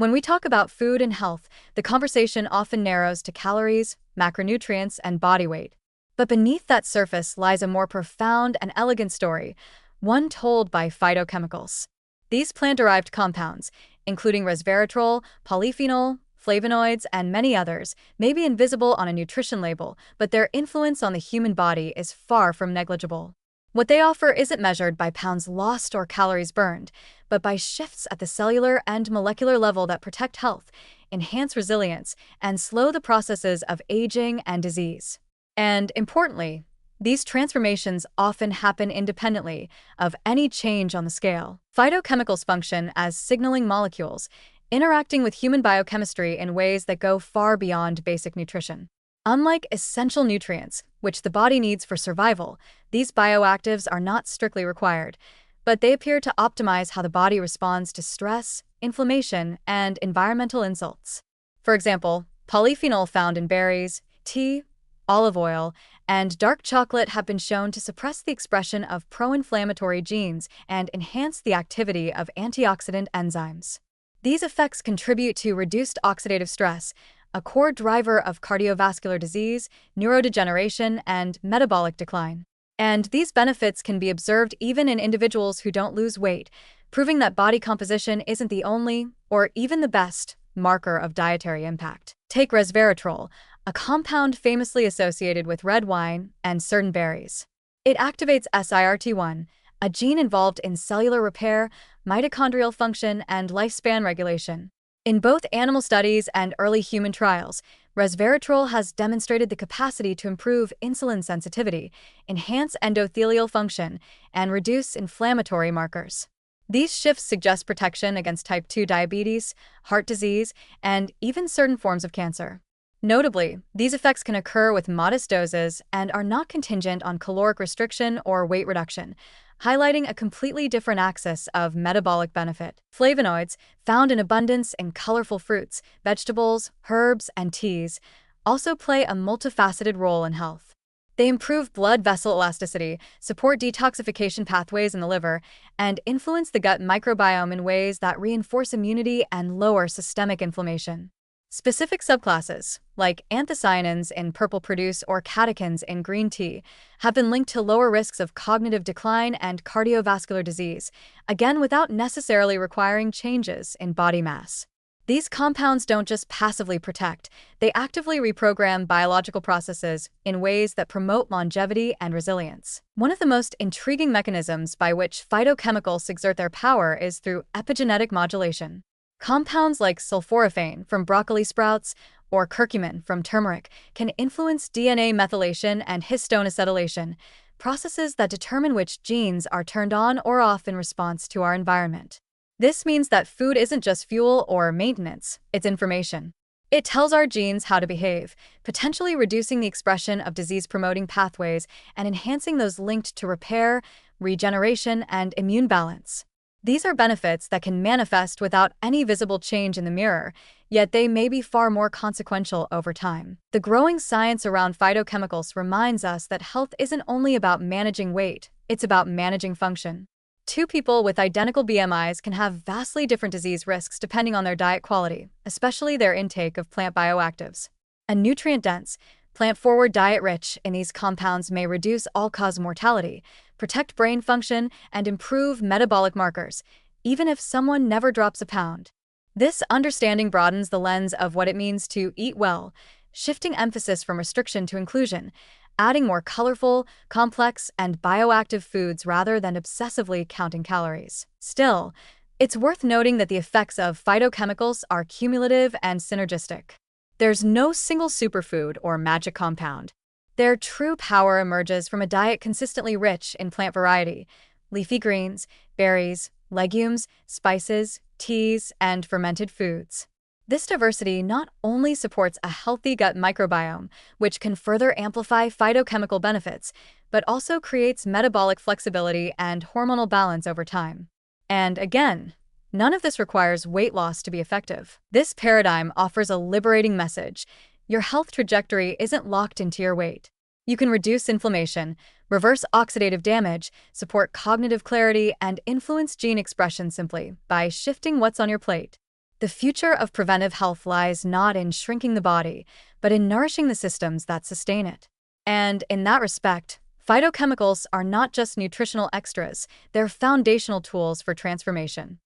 When we talk about food and health, the conversation often narrows to calories, macronutrients, and body weight. But beneath that surface lies a more profound and elegant story, one told by phytochemicals. These plant-derived compounds, including resveratrol, polyphenol, flavonoids, and many others, may be invisible on a nutrition label, but their influence on the human body is far from negligible. What they offer isn't measured by pounds lost or calories burned, but by shifts at the cellular and molecular level that protect health, enhance resilience, and slow the processes of aging and disease. And importantly, these transformations often happen independently of any change on the scale. Phytochemicals function as signaling molecules, interacting with human biochemistry in ways that go far beyond basic nutrition. Unlike essential nutrients, which the body needs for survival, these bioactives are not strictly required, but they appear to optimize how the body responds to stress, inflammation, and environmental insults. For example, polyphenol found in berries, tea, olive oil, and dark chocolate have been shown to suppress the expression of pro-inflammatory genes and enhance the activity of antioxidant enzymes. These effects contribute to reduced oxidative stress, a core driver of cardiovascular disease, neurodegeneration, and metabolic decline. And these benefits can be observed even in individuals who don't lose weight, proving that body composition isn't the only, or even the best, marker of dietary impact. Take resveratrol, a compound famously associated with red wine and certain berries. It activates SIRT1, a gene involved in cellular repair, mitochondrial function, and lifespan regulation. In both animal studies and early human trials, resveratrol has demonstrated the capacity to improve insulin sensitivity, enhance endothelial function, and reduce inflammatory markers. These shifts suggest protection against type 2 diabetes, heart disease, and even certain forms of cancer. Notably, these effects can occur with modest doses and are not contingent on caloric restriction or weight reduction, highlighting a completely different axis of metabolic benefit. Flavonoids, found in abundance in colorful fruits, vegetables, herbs, and teas, also play a multifaceted role in health. They improve blood vessel elasticity, support detoxification pathways in the liver, and influence the gut microbiome in ways that reinforce immunity and lower systemic inflammation. Specific subclasses, like anthocyanins in purple produce or catechins in green tea, have been linked to lower risks of cognitive decline and cardiovascular disease, again without necessarily requiring changes in body mass. These compounds don't just passively protect, they actively reprogram biological processes in ways that promote longevity and resilience. One of the most intriguing mechanisms by which phytochemicals exert their power is through epigenetic modulation. Compounds like sulforaphane from broccoli sprouts or curcumin from turmeric can influence DNA methylation and histone acetylation, processes that determine which genes are turned on or off in response to our environment. This means that food isn't just fuel or maintenance, it's information. It tells our genes how to behave, potentially reducing the expression of disease-promoting pathways and enhancing those linked to repair, regeneration, and immune balance. These are benefits that can manifest without any visible change in the mirror, yet they may be far more consequential over time. The growing science around phytochemicals reminds us that health isn't only about managing weight, it's about managing function. Two people with identical BMIs can have vastly different disease risks depending on their diet quality, especially their intake of plant bioactives. A nutrient-dense, plant-forward diet rich in these compounds may reduce all-cause mortality, protect brain function, and improve metabolic markers, even if someone never drops a pound. This understanding broadens the lens of what it means to eat well, shifting emphasis from restriction to inclusion, adding more colorful, complex, and bioactive foods rather than obsessively counting calories. Still, it's worth noting that the effects of phytochemicals are cumulative and synergistic. There's no single superfood or magic compound. Their true power emerges from a diet consistently rich in plant variety, leafy greens, berries, legumes, spices, teas, and fermented foods. This diversity not only supports a healthy gut microbiome, which can further amplify phytochemical benefits, but also creates metabolic flexibility and hormonal balance over time. And again, none of this requires weight loss to be effective. This paradigm offers a liberating message. Your health trajectory isn't locked into your weight. You can reduce inflammation, reverse oxidative damage, support cognitive clarity, and influence gene expression simply by shifting what's on your plate. The future of preventive health lies not in shrinking the body, but in nourishing the systems that sustain it. And in that respect, phytochemicals are not just nutritional extras, they're foundational tools for transformation.